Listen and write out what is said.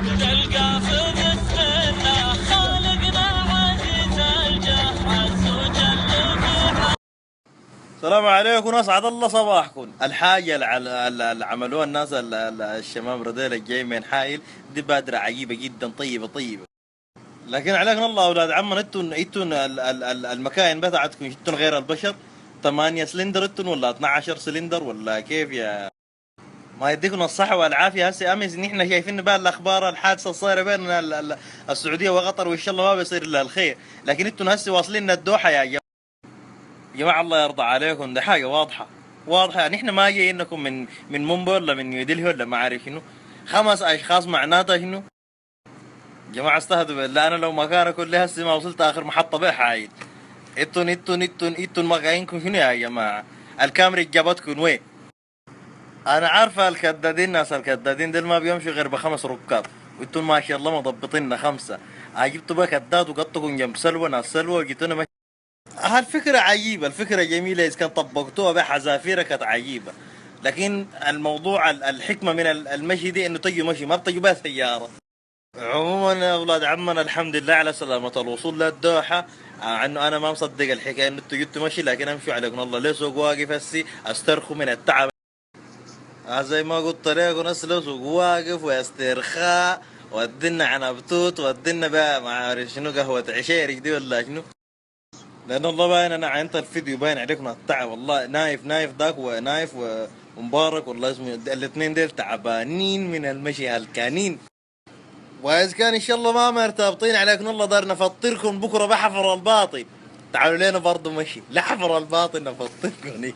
تلقى في جسمنا خالقنا عزيز الجاه عز وجل. السلام عليكم، اسعد الله صباحكم. الحاجه اللي عملوها الناس الشباب رديل الجاي من حائل دي بادره عجيبه جدا، طيبه طيبه. لكن عليكم الله اولاد عمنا، انتم المكاين بتاعتكم انتم غير البشر. 8 سلندر انتم ولا 12 سلندر ولا كيف؟ يا ما يديكم الصحة والعافية. هسه امس ان احنا شايفين بقى الاخبار الحادثة الصايرة بين السعودية وقطر، وان شاء الله ما بيصير الا الخير. لكن انتم هسه واصلين الدوحة يا جماعة، الله يرضى عليكم. ده حاجة واضحة واضحة يعني. احنا ما جايينكم من مومبو ولا من نيودلهي ولا ما عارف شنو. 5 اشخاص معناتها شنو. جماعة استهدوا بالله، انا لو مكانكم لهسه ما وصلت اخر محطة بيه حايل. انتوا مقاينكم شنو يا جماعة؟ الكاميرا جابتكم وين؟ انا عارفة الكدادين، ناس الكدادين دول ما بيمشوا غير ب5 ركاب، وانتوا ما شاء الله مضبطين 5. جبتوا بقى كداد وقطكم جنب سلوى، ناس سلوى، وجيتونا. الفكرة عجيبة، الفكرة جميلة إذا كان طبقتوها بحذافيرها كانت عجيبة. لكن الموضوع الحكمة من المشي دي إنه تجي مشي، ما بتجي بها سيارة. عموما يا أولاد عمنا، الحمد لله على سلامة الوصول للدوحة. عنه أنا ما مصدق الحكاية إنه أنتوا جبتوا مشي، لكن أمشوا عليكم الله. ليه سوق واقف هسي أسترخوا من التعب. زي ما قلت لكم، لو سوق واقف واسترخاء، ودنا عنبتوت، ودنا بقى ما عارف شنو، قهوة عشيرك دي ولا شنو. لان الله باين، انا عينت الفيديو باين عليكم التعب والله. نايف ذاك ونايف ومبارك والله اسمه، الاثنين ديل تعبانين من المشي هلكانين. واذا كان ان شاء الله ما مرتبطين عليكم الله، دار نفطركم بكره بحفر الباطن. تعالوا لنا برضه مشي لحفر الباطن نفطركم.